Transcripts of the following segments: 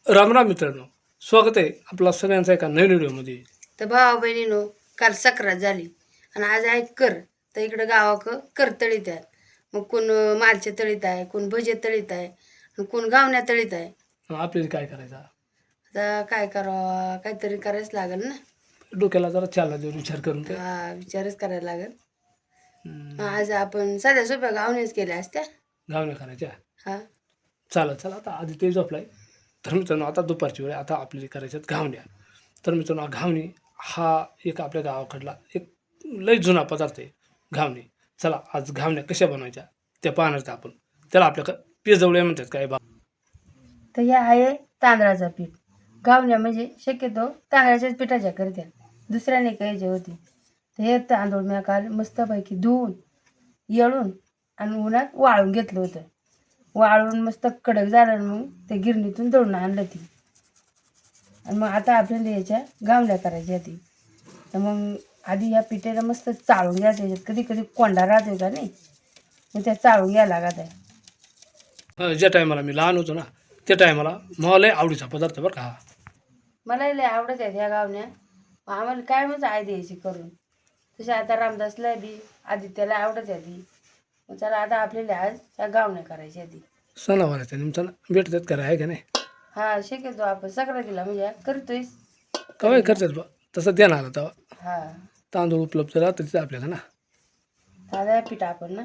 रामराम मित्रांनो, स्वागत आहे आपला सगळ्यांचा एका नवीन व्हिडिओमध्ये. तर भावा बहिणीनो, काल सक्रात झाली आणि आज आहे कर. तर इकडं गावाक कर तळीत आहे. मग कोण मालचे तळीत आहे, कोण भजे तळीत आहे आणि कोण गावण्या तळीत आहे. आपल्याला काय करायचं? आता काय करावं, काहीतरी करायच लागेल ना. डोक्याला जरा चालना देऊन विचार करून ते हा, विचारच करायला लागेल. आज आपण साध्या सोप्या गावण्याच केल्या असत्या. घावण्या करायच्या. हा, चला आता आधी ते झोपलाय. तर मित्रांनो, आता दुपारची वेळ, आता आपल्याला करायच्यात घावण्या. तर मित्रांनो, घावणी हा एक आपल्या गावाकडला एक लय जुना पदार्थ आहे, घावणी. चला आज घावण्या कशा बनवायच्या त्या पाहणार आपण. त्याला आपल्याकडं पेजवळ्या म्हणतात काय बा. तर हे आहे तांदळाचं पीठ. गावण्या म्हणजे शक्यतो तांदळाच्याच पिठाच्या करत्या, दुसऱ्याने काही जे होती. तर हे तांदूळ मी काल मस्तपैकी धुवून येळून आणि उन्हात वाळून घेतलं होतं. वाळून मस्त कडक झालं आणि मग ते गिरणीतून दळून आणलं ती. आणि मग आता आपल्याला याच्या गावण्या करायच्या ती. तर मग आधी या पिठेला मस्त चाळून घ्यायचं. याच्यात कधी कधी कोंडा राहतो का नाही, मग त्या चाळून घ्यायला लागत आहे. ज्या टायमाला मी लहान होतो ना, त्या टायमाला मला लय आवडीचा पदार्थ बरं का हा. मला लय आवडत आहेत ह्या गावण्या. मग आम्हाला काय म्हणजे आई द्यायची करून. तसे आता रामदासला बी आदित्याला आवडत आहे ती. मग चला आता आपल्याला आज ह्या गावण्या करायच्या ती. सणावाराच्या निमित्तानं भेटतात करा आहे का नाही? हा, शक्यतो आपण सक्रातीला म्हणजे करतोय. कवाय करतात बा, तसं द्या ना तेव्हा. हा, तांदूळ उपलब्ध राहतं तिथं आपल्याला ना. ताजा पीठ आपण ना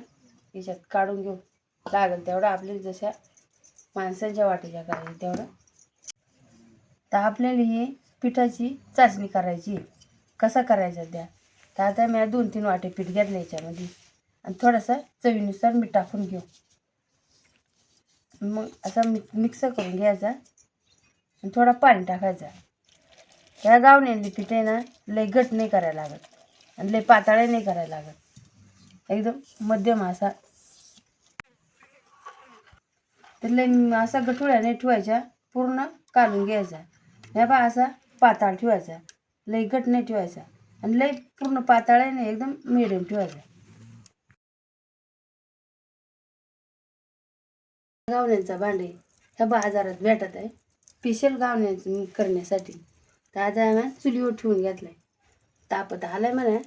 याच्यात काढून घेऊ. लागेल तेवढं आपल्याला जशा माणसांच्या वाटीच्या करायची तेवढं. तर आपल्याला ही पिठाची चाचणी करायची. कसं करायचं त्या. तर आता मी 2-3 वाटे पीठ घेतलं याच्यामध्ये आणि थोडंसं चवीनुसार मीठ टाकून घेऊ. मग असं मिक्स करून घ्यायचा आणि थोडा पाणी टाकायचा. ह्या गावण्यातली पीठ आहे ना, लय घट नाही करायला लागत आणि लय पातळही नाही करायला लागत. एकदम मध्यम असा. तर लय असा गठुळ्या नाही ठेवायच्या, पूर्ण काढून घ्यायचा. ह्या बा असा पाताळ ठेवायचा, लय घट नाही ठेवायचा आणि लय पूर्ण पाताळ नाही, एकदम मिडियम ठेवायचा. गावण्यांचा भांडे ह्या बाजारात भेटत आहे स्पेशल गावण्या करण्यासाठी. तर आज आम्ही चुलीवर ठेवून घेतलाय. तापत आलाय म्हणा,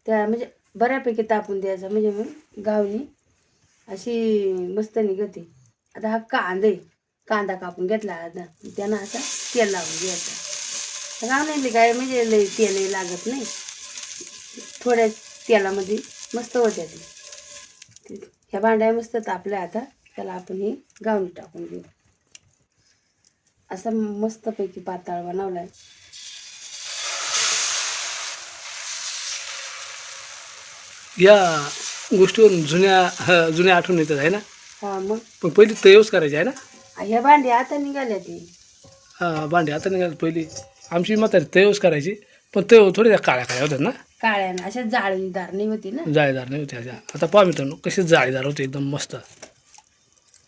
त्या म्हणजे बऱ्यापैकी तापून द्यायचा, म्हणजे मग गावणी अशी मस्त निघते. आता हा कांदा कापून घेतला आता, त्यानं असा तेल लावून घ्यायचा. गावण्यातली काय म्हणजे लई तेलही लागत नाही, थोड्या तेलामध्ये मस्त होत्या ती. ह्या भांड्या मस्त तापल्या. आता त्याला आपण ही गावणी टाकून घेऊ. असा मस्तपैकी पाताळ बनवलाय. या गोष्टीवरून जुन्या आठवण येतात आहे ना. हा, मग पण पहिली तयवच करायची आहे ना. ह्या भांडी आता निघाल्या ती. भांडी आता निघाली. पहिली आमची म्हातारी तयवच करायची, पण तयव थोड्या काळ्या काळ्या होतात ना, काळ्या ना अशा जाळीदार नाही होती ना. जाळीदार नाही होत्या अशा. आता पहा मित्रांनो कशी जाळीदार होते, एकदम मस्त.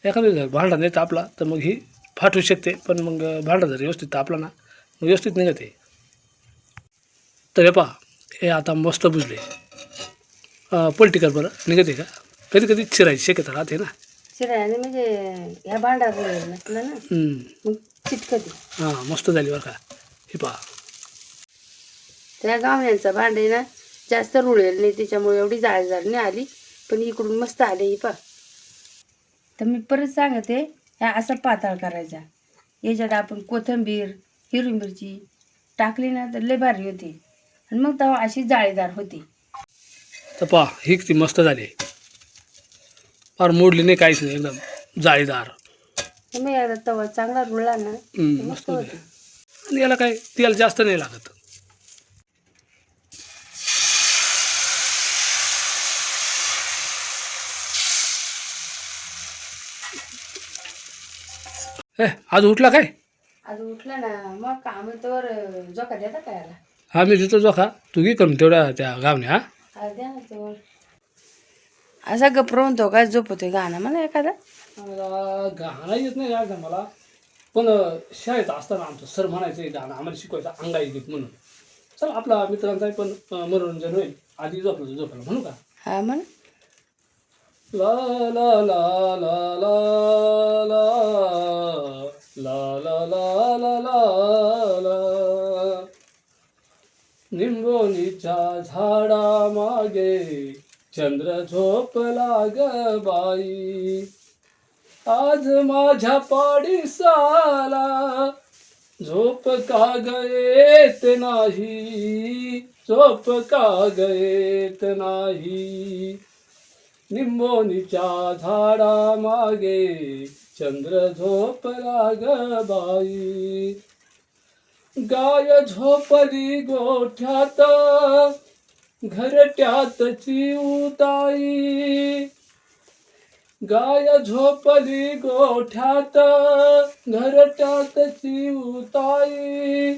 एखादा भांडा नाही तापला तर मग ही फाटू शकते, पण मग भांडा जर व्यवस्थित तापला ना, मग व्यवस्थित निघते. तर हे पहा, हे आता मस्त बुजले. पलटी कर बरं, निघते का? कधी कधी चिरायची शक्यता राहते ना. शिरायाने म्हणजे ह्या भांडार नसलं ना, मग चिटकते. हां, मस्त झाली बरं का. हे पहा, त्या गावण्यांचा भांडे ना जास्त रुळेल नाही, त्याच्यामुळे एवढी जाळीदार नाही आली, पण इकडून मस्त आले ही पा. तर मी परत सांगते, ह्या असा पाताळ करायचा. याच्यात आपण कोथिंबीर, हिरवी मिरची टाकली ना तर लय भारी होती आणि मग तेव्हा अशी जाळीदार होती. तर पहा ही किती मस्त झाली. फार मोडली नाही, काहीच नाही, एकदम जाळीदार. तर मग एकदा तवा चांगला रुळला ना तर मस्त मस्त होते. होती. आणि याला काय तेल जास्त नाही लागत. आज उठला काय? आज उठला ना, मग काम तर जोका देता काय याला. हा, मी देतो जो खा, तू घे करून तेवढ्या त्या गावण्या. आज द्या ना तो. असा गप्परून तो काय झोपतोय गाणं मला एखादा. गाणं येत नाही गायचं मला, पण शाळेत असताना आमचं सर म्हणायचं गाणं आम्हाला शिकवायचं, अंगाई गीत म्हणून. चल आपला मित्रांचाही पण मनोरंजन होईल. आधी झोपलं म्हणू का? हा म्हण. ला ला ला ला ला ला ला ला ला ला ला ला. निंबोनीच्या झाडा मागे चंद्र झोपला ग बाई. आज माझ्या पाडीसाला झोप का ग येत नाही, झोप का ग येत नाही. निंबोनीच्या झाडा मागे चंद्र झोपला ग बाई. गाय झोपली गोठ्यात घरट्यात चिवताई. गाय झोपली गोठ्यात घरट्यात चिवताई.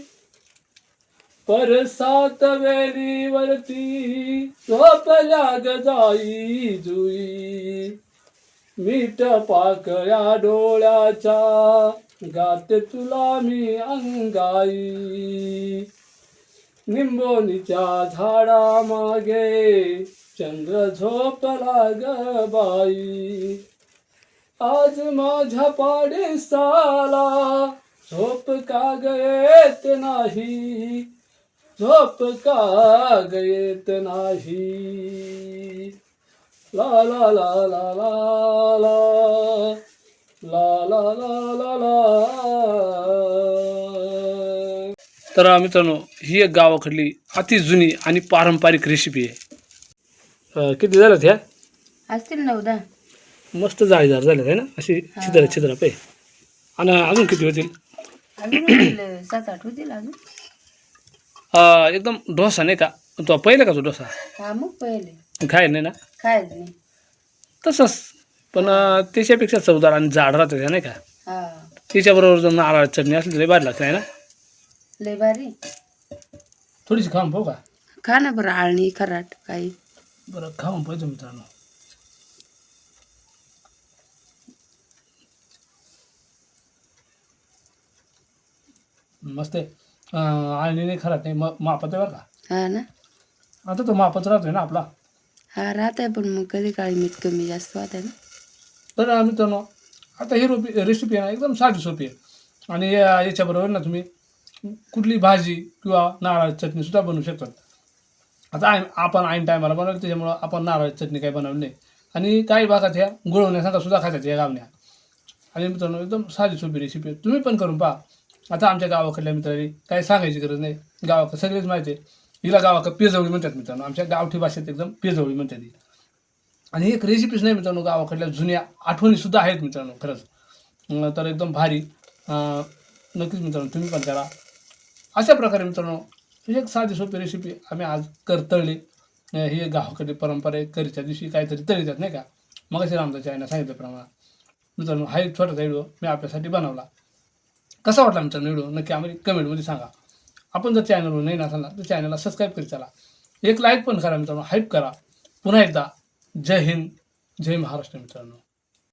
परसात वेलीवरती झोपल्या ग जाई जुई. मीठ पाकळ्या डोळ्याच्या गाते तुला मी अंगाई. निंबोनीच्या झाडा मागे चंद्र झोपला ग बाई. आज माझ्या पाडीसाला झोप का ग येत नाही, झोप का ग येत नाही. ला ला ला ला ला ला ला ला ला ला ला. तर मित्रांनो, ही एक गावाकडली अति जुनी आणि पारंपरिक रेसिपी आहे. किती झालं ह्या? असतील 9-10. मस्त जाळीदार झाले आहे ना, अशी छिद्र छिद्र पे. आणि अजून किती होतील? अजून होतील 7-8 होतील अजून. एकदम डोसा नाही का तो पहिला का तो डोसा हा मग पहिले खाय नाही ना खायचं नाही. तसंच, पण त्याच्यापेक्षा चवदार आणि जाड राहते नाही का. हा त्याच्याबरोबर जर नारळ चटणी असली तरी भारी लागते आहे ना. लय भारी. थोडीशी खाऊन पाहू का? खा ना बरं, आळणी खराट काही. बरं खाऊन पाहिजे मित्रांनो. मस्त आहे. आणि नाही खराब नाही, मापात आहे बरं का. हा ना. आता तो मापात राहतोय ना आपला. हा राहत आहे, पण मग कधी काळी मीठ कमी जास्त होत आहे ना. तर मित्रांनो, आता ही रेसिपी आहे ना एकदम साधी सोपी आहे. आणि याच्याबरोबर ना तुम्ही कुठली भाजी किंवा नारळाची चटणीसुद्धा बनवू शकतात. आता आपण ऐन टायमाला बनवलं त्याच्यामुळं आपण नारळाची चटणी काही बनवली नाही. आणि काही भागात ह्या गुळवण्यासारखा सुद्धा खातात या गावण्या. आणि मित्रांनो एकदम साधी सोपी रेसिपी आहे, तुम्ही पण करून पहा. आता आमच्या गावाकडल्या मित्रांनी काही सांगायची गरज नाही, गावाकडे सगळेच माहिती आहे. हिला गावाकडे पेजवळी म्हणतात मित्रांनो, आमच्या गावठी भाषेत एकदम पेजवळी म्हणतात ही. आणि एक रेसिपीच नाही मित्रांनो, गावाकडल्या जुन्या आठवणीसुद्धा आहेत मित्रांनो खरंच. तर एकदम भारी. नक्कीच मित्रांनो तुम्ही पण करा. अशा प्रकारे मित्रांनो एक साधी सोपी रेसिपी आम्ही आज तळली. ही गावाकडली परंपरा आहे, करीच्या दिवशी काहीतरी तळीतात नाही का. मग असे रामदास आईनं सांगितल्याप्रमाणे मित्रांनो हा एक छोटासा व्हिडिओ मी आपल्यासाठी बनवला. कसा वाटला मित्रांनो व्हिडिओ नक्की आम्ही कमेंटमध्ये सांगा. आपण जर चॅनलवर नाही नसाल ना तर चॅनलला सबस्क्राईब करीत चला. एक लाईक पण करा मित्रांनो, हाईप करा. पुन्हा एकदा जय हिंद, जय महाराष्ट्र मित्रांनो.